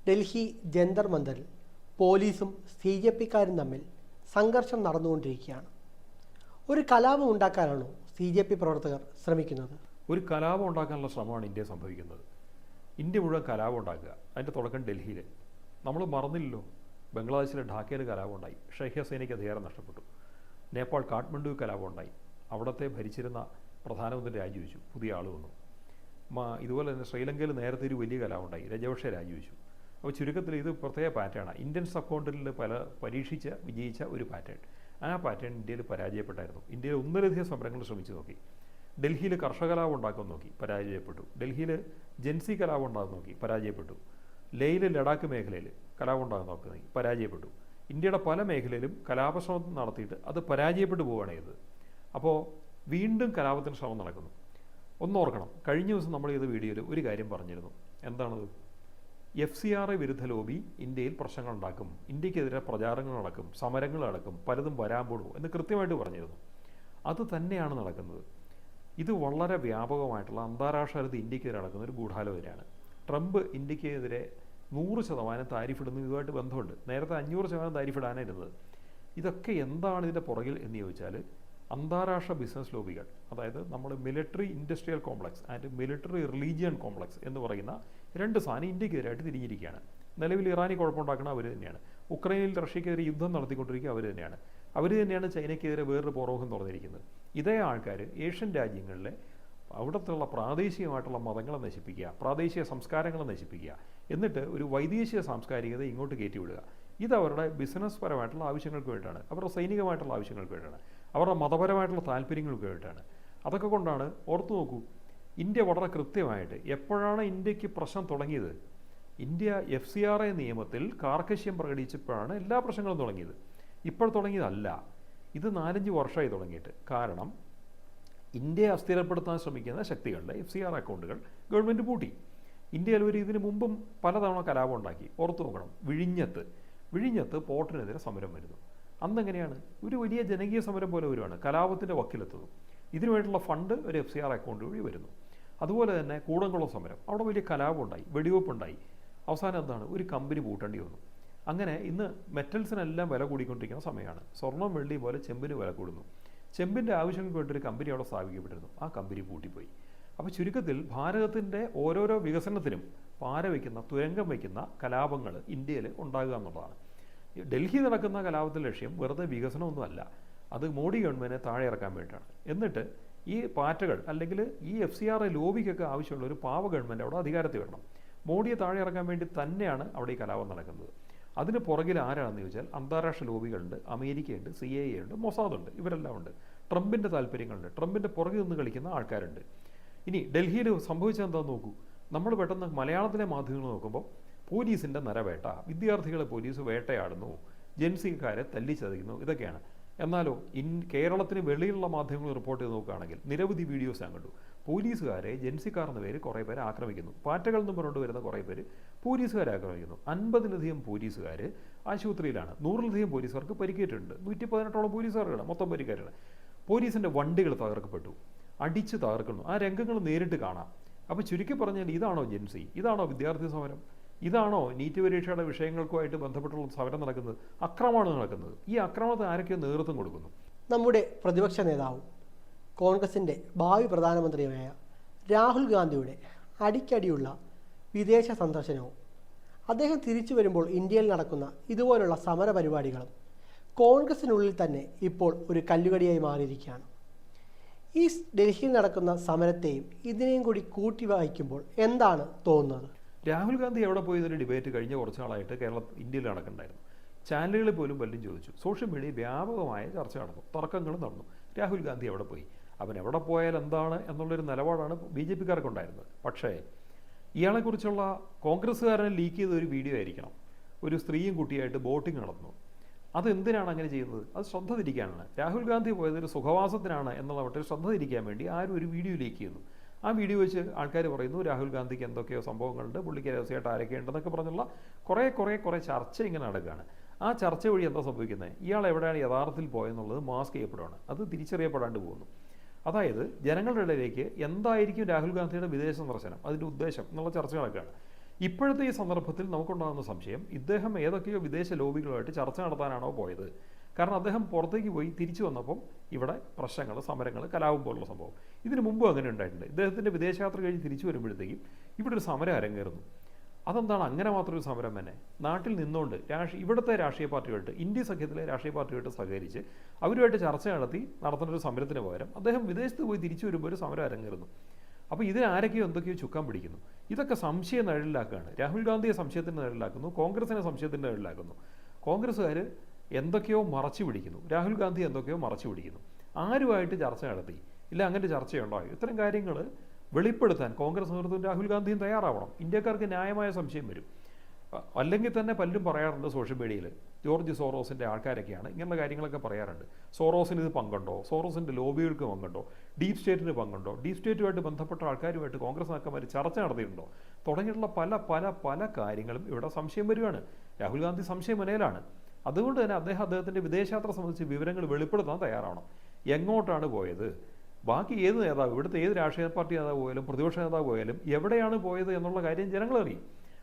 ഡൽഹി ജന്തർ മന്ദറിൽ പോലീസും CJPക്കാരും തമ്മിൽ സംഘർഷം നടന്നുകൊണ്ടിരിക്കുകയാണ്. ഒരു കലാപം ഉണ്ടാക്കാനാണോ CJP പ്രവർത്തകർ ശ്രമിക്കുന്നത്? ഒരു കലാപം ഉണ്ടാക്കാനുള്ള ശ്രമമാണ് ഇന്ത്യ സംഭവിക്കുന്നത്. ഇന്ത്യ മുഴുവൻ കലാപം ഉണ്ടാക്കുക. അതിൻ്റെ തുടക്കം ഡൽഹിയിൽ. നമ്മൾ മറന്നില്ലല്ലോ, ബംഗ്ലാദേശിലെ ഢാക്കയിൽ കലാപം ഉണ്ടായി. ഷെയ്ഖ് ഹസീനയ്ക്ക് അധികാരം നഷ്ടപ്പെട്ടു. നേപ്പാൾ കാഠ്മണ്ഡു കലാപം ഉണ്ടായി. അവിടുത്തെ ഭരിച്ചിരുന്ന പ്രധാനമന്ത്രി രാജിവെച്ചു, പുതിയ ആൾ വന്നു. ഇതുപോലെ തന്നെ ശ്രീലങ്കയിൽ നേരത്തെ ഒരു വലിയ കലാപം ഉണ്ടായി, രജപക്ഷ രാജിവെച്ചു. അപ്പോൾ ചുരുക്കത്തിൽ ഇത് പ്രത്യേക പാറ്റേണാണ്. ഇന്ത്യൻ സബ് കോണ്ടിനെൻ്റിൽ വിജയിച്ച ഒരു പാറ്റേൺ. ആ പാറ്റേൺ ഇന്ത്യയിൽ പരാജയപ്പെട്ടായിരുന്നു. ഇന്ത്യയിൽ ഒന്നിലധികം സമരങ്ങൾ ശ്രമിച്ചു നോക്കി. ഡൽഹിയിൽ കർഷകലാപം ഉണ്ടാക്കാൻ നോക്കി, പരാജയപ്പെട്ടു. ഡൽഹിയിൽ ജൻസി കലാപം ഉണ്ടാകാൻ നോക്കി, പരാജയപ്പെട്ടു. ലേയിൽ ലഡാക്ക് മേഖലയിൽ കലാപം ഉണ്ടാകാൻ നോക്കി, പരാജയപ്പെട്ടു. ഇന്ത്യയുടെ പല മേഖലയിലും കലാപശ്രമം നടത്തിയിട്ട് അത് പരാജയപ്പെട്ടു പോവുകയാണ് ചെയ്തത്. അപ്പോൾ വീണ്ടും കലാപത്തിന് ശ്രമം നടക്കുന്നു. ഒന്നോർക്കണം, കഴിഞ്ഞ ദിവസം നമ്മൾ ചെയ്ത വീഡിയോയിൽ ഒരു കാര്യം പറഞ്ഞിരുന്നു. എന്താണത്? FCRA വിരുദ്ധ ലോബി ഇന്ത്യയിൽ പ്രശ്നങ്ങൾ ഉണ്ടാക്കും, ഇന്ത്യക്കെതിരെ പ്രചാരണങ്ങൾ നടക്കും, സമരങ്ങൾ നടക്കും, പലതും വരാൻ പോകും എന്ന് കൃത്യമായിട്ട് പറഞ്ഞിരുന്നു. അത് തന്നെയാണ് നടക്കുന്നത്. ഇത് വളരെ വ്യാപകമായിട്ടുള്ള അന്താരാഷ്ട്ര തലത്തിൽ ഇന്ത്യക്കെതിരെ നടക്കുന്ന ഒരു ഗൂഢാലോചനയാണ്. ട്രംപ് ഇന്ത്യക്കെതിരെ 100% താരിഫ് ഇടുന്ന ഇതുമായിട്ട് ബന്ധമുണ്ട്. നേരത്തെ 500% താരിഫ് ഇടാനായിരുന്നത്. ഇതൊക്കെ എന്താണ് ഇതിൻ്റെ പുറകിൽ എന്ന് ചോദിച്ചാൽ, അന്താരാഷ്ട്ര ബിസിനസ് ലോബികൾ, അതായത് നമ്മൾ military industrial complex and military religion complex എന്ന് പറയുന്ന രണ്ട് സാധനം ഇന്ത്യക്കെതിരായിട്ട് തിരിഞ്ഞിരിക്കുകയാണ്. നിലവിൽ ഇറാനി കുഴപ്പമുണ്ടാക്കുന്ന അവർ തന്നെയാണ്. ഉക്രൈനിൽ റഷ്യക്കെതിരെ യുദ്ധം നടത്തിക്കൊണ്ടിരിക്കുക അവർ തന്നെയാണ്. അവർ തന്നെയാണ് ചൈനയ്ക്കെതിരെ വേറൊരു പുറമുഖം തുറന്നിരിക്കുന്നത്. ഇതേ ആൾക്കാർ ഏഷ്യൻ രാജ്യങ്ങളിലെ അവിടത്തുള്ള പ്രാദേശികമായിട്ടുള്ള മതങ്ങളെ നശിപ്പിക്കുക, പ്രാദേശിക സംസ്കാരങ്ങളെ നശിപ്പിക്കുക, എന്നിട്ട് ഒരു വൈദേശിക സാംസ്കാരികത ഇങ്ങോട്ട് കയറ്റിവിടുക. ഇത് അവരുടെ ബിസിനസ് പരമായിട്ടുള്ള ആവശ്യങ്ങൾക്ക് വേണ്ടിയിട്ടാണ്, അവരുടെ സൈനികമായിട്ടുള്ള ആവശ്യങ്ങൾക്ക് വേണ്ടിയിട്ടാണ്, അവരുടെ മതപരമായിട്ടുള്ള താല്പര്യങ്ങൾക്ക് വേണ്ടിയിട്ടാണ്. അതൊക്കെ കൊണ്ടാണ് ഓർത്തു നോക്കൂ, ഇന്ത്യ വളരെ കൃത്യമായിട്ട് എപ്പോഴാണ് ഇന്ത്യക്ക് പ്രശ്നം തുടങ്ങിയത്? ഇന്ത്യ FCRA നിയമത്തിൽ കാർക്കശ്യം പ്രകടിപ്പിച്ചപ്പോഴാണ് എല്ലാ പ്രശ്നങ്ങളും തുടങ്ങിയത്. ഇപ്പോൾ തുടങ്ങിയതല്ല, ഇത് 4-5 വർഷമായി തുടങ്ങിയിട്ട്. കാരണം ഇന്ത്യയെ അസ്ഥിരപ്പെടുത്താൻ ശ്രമിക്കുന്ന ശക്തികളുടെ FCRA അക്കൗണ്ടുകൾ ഗവൺമെൻറ് പൂട്ടി. ഇന്ത്യയിൽ ഇതിനു മുമ്പും പലതവണ കലാപം ഉണ്ടാക്കി. ഓർത്തു നോക്കണം, വിഴിഞ്ഞത്ത് പോർട്ടിനെതിരെ സമരം വരുന്നു. അന്നെങ്ങനെയാണ്? ഒരു വലിയ ജനകീയ സമരം പോലെ വരുവാണ്, കലാപത്തിൻ്റെ വക്കിലെത്തുന്നു. ഇതിനുവേണ്ടിയുള്ള ഫണ്ട് ഒരു FCRA അക്കൗണ്ട് വഴി വരുന്നു. അതുപോലെ തന്നെ കൂടംകുളം സമരം, അവിടെ വലിയ കലാപം ഉണ്ടായി, വെടിവെപ്പുണ്ടായി. അവസാനം എന്താണ്? ഒരു കമ്പനി പൂട്ടേണ്ടി വന്നു. അങ്ങനെ ഇന്ന് മെറ്റൽസിനെല്ലാം വില കൂടിക്കൊണ്ടിരിക്കുന്ന സമയമാണ്. സ്വർണ്ണം വെള്ളി പോലെ ചെമ്പിന് വില കൂടുന്നു. ചെമ്പിൻ്റെ ആവശ്യങ്ങൾക്ക് വേണ്ടി ഒരു കമ്പനി അവിടെ സ്ഥാപിക്കപ്പെട്ടിരുന്നു. ആ കമ്പനി പൂട്ടിപ്പോയി. അപ്പോൾ ചുരുക്കത്തിൽ ഭാരതത്തിൻ്റെ ഓരോരോ വികസനത്തിനും പാര വയ്ക്കുന്ന, തുരങ്കം വയ്ക്കുന്ന കലാപങ്ങൾ ഇന്ത്യയിൽ ഉണ്ടാകുക എന്നുള്ളതാണ്. ഡൽഹി നടക്കുന്ന കലാപത്തിൻ്റെ ലക്ഷ്യം വെറുതെ വികസനമൊന്നുമല്ല, അത് മോഡി ഗവൺമെൻറ്റിനെ താഴെ ഇറക്കാൻ വേണ്ടിയിട്ടാണ്. എന്നിട്ട് ഈ പാറ്റകൾ അല്ലെങ്കിൽ ഈ FCRA ലോബിക്കൊക്കെ ആവശ്യമുള്ള ഒരു പാവ ഗവൺമെൻറ് അവിടെ അധികാരത്തിൽ വരണം. മോഡിയെ താഴെ ഇറക്കാൻ വേണ്ടി തന്നെയാണ് അവിടെ ഈ കലാപം നടക്കുന്നത്. അതിന് പുറകിൽ ആരാണെന്ന് ചോദിച്ചാൽ അന്താരാഷ്ട്ര ലോബികളുണ്ട്, അമേരിക്കയുണ്ട്, CIA ഉണ്ട്, മൊസാദുണ്ട്, ഇവരെല്ലാം ഉണ്ട്. ട്രംപിൻ്റെ താല്പര്യങ്ങളുണ്ട്, ട്രംപിൻ്റെ പുറകിൽ നിന്ന് കളിക്കുന്ന ആൾക്കാരുണ്ട്. ഇനി ഡൽഹിയിൽ സംഭവിച്ചത് എന്താണെന്ന് നോക്കൂ. നമ്മൾ പെട്ടെന്ന് മലയാളത്തിലെ മാധ്യമങ്ങൾ നോക്കുമ്പോൾ പോലീസിൻ്റെ നരവേട്ട, വിദ്യാർത്ഥികളെ പോലീസ് വേട്ടയാടുന്നു, ജൻസിക്കാരെ തല്ലിച്ചതയ്ക്കുന്നു, ഇതൊക്കെയാണ്. എന്നാലോ കേരളത്തിന് വെളിയിലുള്ള മാധ്യമങ്ങൾ റിപ്പോർട്ട് ചെയ്ത് നോക്കുകയാണെങ്കിൽ നിരവധി വീഡിയോസ് ഞാൻ കണ്ടു. പോലീസുകാരെ ജൻസിക്കാരെന്ന പേര് കുറേ പേര് ആക്രമിക്കുന്നു. പാറ്റകൾ എന്ന് പറഞ്ഞുകൊണ്ട് വരുന്ന കുറേ പേര് പോലീസുകാരെ ആക്രമിക്കുന്നു. 50-ലധികം പോലീസുകാർ ആശുപത്രിയിലാണ്. 100-ലധികം പോലീസുകാർക്ക് പരിക്കേറ്റിട്ടുണ്ട്. 118ഓളം പോലീസുകാരാണ് മൊത്തം പരിക്കേറ്റത്. പോലീസിൻ്റെ വണ്ടികൾ തകർക്കപ്പെട്ടു, അടിച്ച് തകർക്കുന്നു. ആ രംഗങ്ങൾ നേരിട്ട് കാണാം. അപ്പോൾ ചുരുക്കി പറഞ്ഞാൽ ഇതാണോ ജൻസി? ഇതാണോ വിദ്യാർത്ഥി സമരം? ഇതാണോ നീറ്റ് പരീക്ഷയുടെ വിഷയങ്ങൾക്കുമായിട്ട് ബന്ധപ്പെട്ടുള്ള സമരം നടക്കുന്നത്? അക്രമമാണ് നടക്കുന്നത്. ഈ അക്രമത്തെ ആരൊക്കെയോ നേതൃത്വം കൊടുക്കുന്നു. നമ്മുടെ പ്രതിപക്ഷ നേതാവും കോൺഗ്രസിൻ്റെ ഭാവി പ്രധാനമന്ത്രിയുമായ രാഹുൽ ഗാന്ധിയുടെ അടിക്കടിയുള്ള വിദേശ സന്ദർശനവും അദ്ദേഹം തിരിച്ചു വരുമ്പോൾ ഇന്ത്യയിൽ നടക്കുന്ന ഇതുപോലുള്ള സമര പരിപാടികളും കോൺഗ്രസിനുള്ളിൽ തന്നെ ഇപ്പോൾ ഒരു കല്ലുകടിയായി മാറിയിരിക്കുകയാണ്. ഈ ഡൽഹിയിൽ നടക്കുന്ന സമരത്തെയും ഇതിനെയും കൂടി കൂട്ടി വായിക്കുമ്പോൾ എന്താണ് തോന്നുന്നത്? രാഹുൽ ഗാന്ധി എവിടെ പോയതൊരു ഡിബേറ്റ് കഴിഞ്ഞ കുറച്ച് നാളായിട്ട് ഇന്ത്യയിൽ നടക്കുന്നുണ്ടായിരുന്നു. ചാനലുകളിൽ പോലും പലരും ചോദിച്ചു. സോഷ്യൽ മീഡിയയിൽ വ്യാപകമായ ചർച്ച നടന്നു, തർക്കങ്ങളും നടന്നു. രാഹുൽ ഗാന്ധി എവിടെ പോയി? അവൻ എവിടെ പോയാൽ എന്താണ് എന്നുള്ളൊരു നിലപാടാണ് BJPക്കാർക്കുണ്ടായിരുന്നത്. പക്ഷേ ഇയാളെക്കുറിച്ചുള്ള കോൺഗ്രസ്സുകാരനെ ലീക്ക് ചെയ്ത ഒരു വീഡിയോ ആയിരിക്കണം. ഒരു സ്ത്രീയും കുട്ടിയായിട്ട് ബോട്ടിംഗ് നടന്നു. അതെന്തിനാണ് അങ്ങനെ ചെയ്യുന്നത്? അത് ശ്രദ്ധ തിരിക്കാനാണ്. രാഹുൽ ഗാന്ധി പോയതൊരു സുഖവാസത്തിനാണ് എന്നുള്ള മട്ടിൽ ശ്രദ്ധ തിരിക്കാൻ വേണ്ടി ആരും ഒരു വീഡിയോ ലീക്ക് ചെയ്യുന്നു. ആ വീഡിയോ വെച്ച് ആൾക്കാർ പറയുന്നു രാഹുൽ ഗാന്ധിക്ക് എന്തൊക്കെയോ സംഭവങ്ങളുണ്ട്, പുള്ളിക്ക് രഹസ്യമായിട്ട് ആരൊക്കെ ഉണ്ടെന്നൊക്കെ പറഞ്ഞുള്ള കുറേ ചർച്ച ഇങ്ങനെ നടക്കുകയാണ്. ആ ചർച്ച വഴി എന്താ സംഭവിക്കുന്നത്? ഇയാൾ എവിടെയാണ് യഥാർത്ഥത്തിൽ പോയെന്നുള്ളത് മാസ്ക് ചെയ്യപ്പെടുകയാണ്. അത് തിരിച്ചറിയപ്പെടാണ്ട് പോകുന്നു. അതായത് ജനങ്ങളുടെ ഇടയിലേക്ക് എന്തായിരിക്കും രാഹുൽ ഗാന്ധിയുടെ വിദേശ സന്ദർശനം, അതിൻ്റെ ഉദ്ദേശം എന്നുള്ള ചർച്ച നടക്കുകയാണ്. ഇപ്പോഴത്തെ ഈ സന്ദർഭത്തിൽ നമുക്കുണ്ടാകുന്ന സംശയം ഇദ്ദേഹം ഏതൊക്കെയോ വിദേശ ലോബികളുമായിട്ട് ചർച്ച നടത്താനാണോ പോയത്. കാരണം അദ്ദേഹം പുറത്തേക്ക് പോയി തിരിച്ചു വന്നപ്പം ഇവിടെ പ്രശ്നങ്ങൾ, സമരങ്ങൾ, കലാപം പോലുള്ള സംഭവം. ഇതിനു മുമ്പും അങ്ങനെ ഉണ്ടായിട്ടുണ്ട്. ഇദ്ദേഹത്തിൻ്റെ വിദേശയാത്ര കഴിഞ്ഞ് തിരിച്ചു വരുമ്പോഴത്തേക്കും ഇവിടെ ഒരു സമരം അരങ്ങേറുന്നു. അതെന്താണ് അങ്ങനെ മാത്രം ഒരു സമരം തന്നെ? നാട്ടിൽ നിന്നുകൊണ്ട് ഇവിടുത്തെ രാഷ്ട്രീയ പാർട്ടികളുടെ, ഇന്ത്യ സഖ്യത്തിലെ രാഷ്ട്രീയ പാർട്ടികളുടെ സഹകരിച്ച് അവരുമായിട്ട് ചർച്ച നടത്തുന്ന ഒരു സമരത്തിന് പകരം അദ്ദേഹം വിദേശത്ത് പോയി തിരിച്ചു വരുമ്പോൾ ഒരു സമരം അരങ്ങേറുന്നു. അപ്പോൾ ഇതിനാരൊക്കെയോ എന്തൊക്കെയോ ചുക്കാൻ പിടിക്കുന്നു. ഇതൊക്കെ സംശയം നിഴലിലാക്കുകയാണ്. രാഹുൽ ഗാന്ധിയെ സംശയത്തിൻ്റെ നിഴലിലാക്കുന്നു, കോൺഗ്രസിനെ സംശയത്തിൻ്റെ നിഴലിലാക്കുന്നു. കോൺഗ്രസ്സുകാർ എന്തൊക്കെയോ മറച്ചു പിടിക്കുന്നു, രാഹുൽ ഗാന്ധി എന്തൊക്കെയോ മറച്ചു പിടിക്കുന്നു. ആരുമായിട്ട് ചർച്ച നടത്തി? ഇല്ല അങ്ങനെ ചർച്ചയുണ്ടായോ? ഇത്തരം കാര്യങ്ങൾ വെളിപ്പെടുത്താൻ കോൺഗ്രസ് നേതൃത്വം രാഹുൽ ഗാന്ധിയും തയ്യാറാവണം. ഇന്ത്യക്കാർക്ക് ന്യായമായ സംശയം വരും. അല്ലെങ്കിൽ തന്നെ പലരും പറയാറുണ്ട് സോഷ്യൽ മീഡിയയിൽ, ജോർജ് സോറോസിൻ്റെ ആൾക്കാരൊക്കെയാണ് ഇങ്ങനെയുള്ള കാര്യങ്ങളൊക്കെ പറയാറുണ്ട്. സോറോസിന് ഇത് പങ്കുണ്ടോ? സോറോസിൻ്റെ ലോബികൾക്ക് പങ്കുണ്ടോ? ഡീപ് സ്റ്റേറ്റിന് പങ്കുണ്ടോ? ഡീപ് സ്റ്റേറ്റുമായിട്ട് ബന്ധപ്പെട്ട ആൾക്കാരുമായിട്ട് കോൺഗ്രസ് നേതാക്കന്മാർ ചർച്ച നടത്തിയിട്ടുണ്ടോ? തുടങ്ങിയിട്ടുള്ള പല പല പല കാര്യങ്ങളും ഇവിടെ സംശയം വരികയാണ്. രാഹുൽ ഗാന്ധി സംശയമനയിലാണ്. അതുകൊണ്ട് തന്നെ അദ്ദേഹത്തിൻ്റെ വിദേശയാത്ര സംബന്ധിച്ച് വിവരങ്ങൾ വെളിപ്പെടുത്താൻ തയ്യാറാവണം. എങ്ങോട്ടാണ് പോയത്? ബാക്കി ഏത് നേതാവ്, ഇവിടുത്തെ ഏത് രാഷ്ട്രീയ പാർട്ടി നേതാവ് പോയാലും പ്രതിപക്ഷ നേതാവ് പോയാലും എവിടെയാണ് പോയത് എന്നുള്ള കാര്യം ജനങ്ങളറിയും.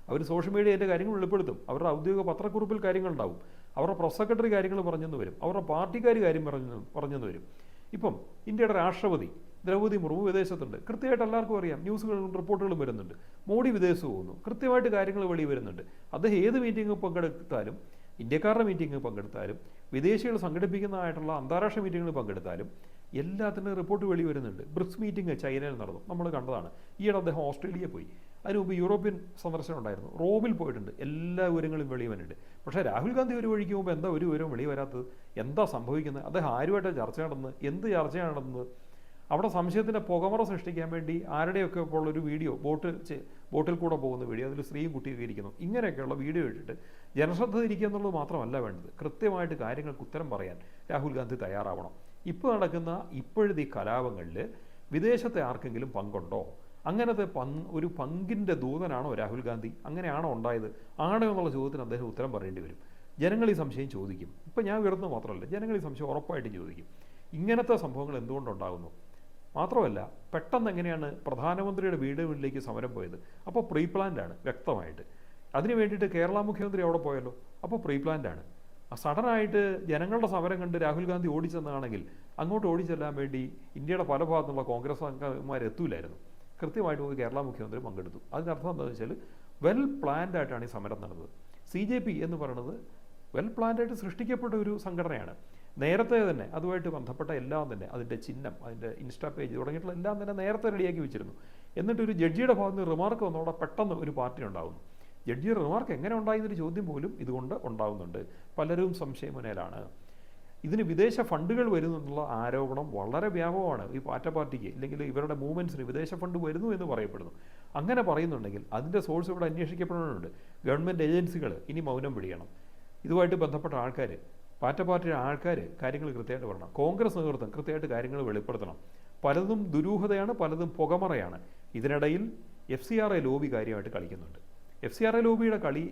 അവർ സോഷ്യൽ മീഡിയയിലെ കാര്യങ്ങൾ വെളിപ്പെടുത്തും. അവരുടെ ഔദ്യോഗിക പത്രക്കുറിപ്പിൽ കാര്യങ്ങളുണ്ടാവും. അവരുടെ പ്രസ് സെക്രട്ടറി കാര്യങ്ങൾ പറഞ്ഞെന്ന് വരും. അവരുടെ പാർട്ടിക്കാർ കാര്യം പറഞ്ഞെന്ന് വരും. ഇപ്പം ഇന്ത്യയുടെ രാഷ്ട്രപതി ദ്രൗപദി മുർമു വിദേശത്തുണ്ട്. കൃത്യമായിട്ട് എല്ലാവർക്കും അറിയാം. ന്യൂസുകളും റിപ്പോർട്ടുകളും വരുന്നുണ്ട്. മോഡി വിദേശത്ത് പോകുന്നു. കൃത്യമായിട്ട് കാര്യങ്ങൾ വെളി വരുന്നുണ്ട്. അദ്ദേഹം ഏത് മീറ്റിംഗ് പങ്കെടുത്താലും, ഇന്ത്യക്കാരുടെ മീറ്റിംഗ് പങ്കെടുത്താലും, വിദേശികൾ സംഘടിപ്പിക്കുന്നതായിട്ടുള്ള അന്താരാഷ്ട്ര മീറ്റിങ്ങുകൾ പങ്കെടുത്താലും എല്ലാത്തിനും റിപ്പോർട്ട് വെളി വരുന്നുണ്ട്. ബ്രിക്സ് മീറ്റിംഗ് ചൈനയിൽ നടന്നു, നമ്മൾ കണ്ടതാണ്. ഈയിടെ അദ്ദേഹം ഓസ്ട്രേലിയയിൽ പോയി. അതിന് മുമ്പ് യൂറോപ്യൻ സന്ദർശനം ഉണ്ടായിരുന്നു. റോമിൽ പോയിട്ടുണ്ട്. എല്ലാ വിവരങ്ങളും വെളി വന്നിട്ടുണ്ട്. പക്ഷേ രാഹുൽ ഗാന്ധി ഒരു വഴിക്ക് മുമ്പ് എന്താ ഒരു വിവരവും വെളി വരാത്തത്? എന്താ സംഭവിക്കുന്നത്? അദ്ദേഹം ആരുമായിട്ടാണ് ചർച്ച നടന്നത്? എന്ത് ചർച്ചയാണ് നടന്നത്? അവിടെ സംശയത്തിൻ്റെ പുകമറ സൃഷ്ടിക്കാൻ വേണ്ടി ആരുടെയൊക്കെ ഇപ്പോൾ ഒരു വീഡിയോ, ബോട്ടിൽ കൂടെ പോകുന്ന വീഡിയോ, അതിൽ സ്ത്രീയും കുട്ടിയൊക്കെ ഇരിക്കുന്നു, ഇങ്ങനെയൊക്കെയുള്ള വീഡിയോ ഇട്ടിട്ട് ജനശ്രദ്ധ തിരിക്കുക എന്നുള്ളത് മാത്രമല്ല വേണ്ടത്. കൃത്യമായിട്ട് കാര്യങ്ങൾക്ക് ഉത്തരം പറയാൻ രാഹുൽ ഗാന്ധി തയ്യാറാവണം. ഇപ്പോൾ നടക്കുന്ന ഇപ്പോഴത്തെ ഈ കലാപങ്ങളിൽ വിദേശത്തെ ആർക്കെങ്കിലും പങ്കുണ്ടോ? അങ്ങനത്തെ ഒരു പങ്കിൻ്റെ ദൂതനാണോ രാഹുൽ ഗാന്ധി? അങ്ങനെയാണോ ഉണ്ടായത്? ആണോ എന്നുള്ള ചോദ്യത്തിന് അദ്ദേഹം ഉത്തരം പറയേണ്ടി വരും. ജനങ്ങൾ ഈ സംശയം ചോദിക്കും. ഇപ്പം ഞാൻ ഉയർന്നു മാത്രമല്ല, ജനങ്ങൾ ഈ സംശയം ഉറപ്പായിട്ടും ചോദിക്കും. ഇങ്ങനത്തെ സംഭവങ്ങൾ എന്തുകൊണ്ടുണ്ടാകുന്നു? മാത്രമല്ല, പെട്ടെന്ന് എങ്ങനെയാണ് പ്രധാനമന്ത്രിയുടെ വീടുകളിലേക്ക് സമരം പോയത്? അപ്പോൾ പ്രീ പ്ലാൻഡ് ആണ് വ്യക്തമായിട്ട്. അതിന് വേണ്ടിയിട്ട് കേരള മുഖ്യമന്ത്രി അവിടെ പോയല്ലോ, അപ്പോൾ പ്രീ പ്ലാൻഡ് ആണ്. സഡനായിട്ട് ജനങ്ങളുടെ സമരം കണ്ട് രാഹുൽ ഗാന്ധി ഓടിച്ചെന്നാണെങ്കിൽ അങ്ങോട്ട് ഓടിച്ചെല്ലാൻ വേണ്ടി ഇന്ത്യയുടെ പല ഭാഗത്തുള്ള കോൺഗ്രസ് അംഗന്മാർ എത്തൂലായിരുന്നു. കൃത്യമായിട്ട് പോയി കേരള മുഖ്യമന്ത്രി പങ്കെടുത്തു. അതിനർത്ഥം എന്താണെന്ന് വെച്ചാൽ വെൽ പ്ലാൻഡ് ആയിട്ടാണ് ഈ സമരം നടന്നത്. CJP എന്ന് പറയുന്നത് വെൽ പ്ലാൻഡായിട്ട് സൃഷ്ടിക്കപ്പെട്ട ഒരു സംഘടനയാണ്. നേരത്തെ തന്നെ അതുമായിട്ട് ബന്ധപ്പെട്ട എല്ലാം തന്നെ, അതിൻ്റെ ചിഹ്നം, അതിൻ്റെ ഇൻസ്റ്റാ പേജ് തുടങ്ങിയിട്ടുള്ള എല്ലാം തന്നെ നേരത്തെ റെഡിയാക്കി വെച്ചിരുന്നു. എന്നിട്ടൊരു ജഡ്ജിയുടെ ഭാഗത്ത് നിന്ന് റിമാർക്ക് വന്നതോടെ പെട്ടെന്ന് ഒരു പാർട്ടി ഉണ്ടാകുന്നു. ജഡ്ജിയുടെ റിമാർക്ക് എങ്ങനെ ഉണ്ടായെന്നൊരു ചോദ്യം പോലും ഇതുകൊണ്ട് ഉണ്ടാകുന്നുണ്ട്. പലരും സംശയമുനയിലാണ്. ഇതിന് വിദേശ ഫണ്ടുകൾ വരുന്നു എന്നുള്ള ആരോപണം വളരെ വ്യാപകമാണ്. ഈ പാറ്റ പാർട്ടിക്ക് ഇല്ലെങ്കിൽ ഇവരുടെ മൂവ്മെൻറ്റ്സിന് വിദേശ ഫണ്ട് വരുന്നു എന്ന് പറയപ്പെടുന്നു. അങ്ങനെ പറയുന്നുണ്ടെങ്കിൽ അതിൻ്റെ സോഴ്സ് ഇവിടെ അന്വേഷിക്കപ്പെടേണ്ടതുണ്ട്. ഗവൺമെൻറ് ഏജൻസികൾ ഇനി മൗനം പിടിക്കണം. ഇതുമായിട്ട് ബന്ധപ്പെട്ട ആൾക്കാർ, പാറ്റ പാർട്ടിയുടെ ആൾക്കാർ കാര്യങ്ങൾ കൃത്യമായിട്ട് പറയണം. കോൺഗ്രസ് നേതൃത്വം കൃത്യമായിട്ട് കാര്യങ്ങൾ വെളിപ്പെടുത്തണം. പലതും ദുരൂഹതയാണ്, പലതും പുകമറയാണ്. ഇതിനിടയിൽ FCRA ലോബി കാര്യമായിട്ട് കളിക്കുന്നുണ്ട്. FCRA ലോബിയുടെ കളി,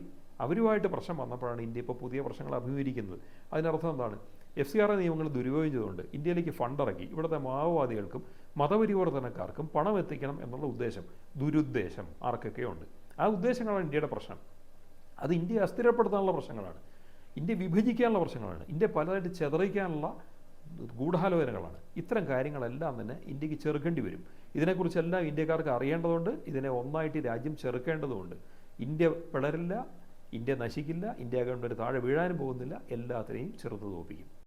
അവരുമായിട്ട് പ്രശ്നം വന്നപ്പോഴാണ് ഇന്ത്യ ഇപ്പോൾ പുതിയ പ്രശ്നങ്ങൾ അഭിമുഖീകരിക്കുന്നത്. അതിനർത്ഥം എന്താണ്? FCRA നിയമങ്ങൾ ദുരുപയോഗം ചെയ്തുകൊണ്ട് ഇന്ത്യയിലേക്ക് ഫണ്ട് ഇറക്കി ഇവിടുത്തെ മാവോവാദികൾക്കും മതപരിവർത്തനക്കാർക്കും പണം എത്തിക്കണം എന്നുള്ള ദുരുദ്ദേശം ആർക്കൊക്കെ ഉണ്ട്. ആ ഉദ്ദേശങ്ങളാണ് ഇന്ത്യയുടെ പ്രശ്നം. അത് ഇന്ത്യയെ അസ്ഥിരപ്പെടുത്താനുള്ള പ്രശ്നങ്ങളാണ്, ഇന്ത്യ വിഭജിക്കാനുള്ള പ്രശ്നങ്ങളാണ്, ഇന്ത്യ പലതായിട്ട് ചെതറിക്കാനുള്ള ഗൂഢാലോചനകളാണ്. ഇത്തരം കാര്യങ്ങളെല്ലാം തന്നെ ഇന്ത്യക്ക് ചെറുക്കേണ്ടി വരും. ഇതിനെക്കുറിച്ചെല്ലാം ഇന്ത്യക്കാർക്ക് അറിയേണ്ടതുണ്ട്. ഇതിനെ ഒന്നായിട്ട് രാജ്യം ചെറുക്കേണ്ടതുണ്ട്. ഇന്ത്യ പിളരില്ല, ഇന്ത്യ നശിക്കില്ല, ഇന്ത്യ ഗവൺമെൻറ് താഴെ വീഴാനും പോകുന്നില്ല, എല്ലാത്തിനെയും ചെറുത്ത് തോൽപ്പിക്കും.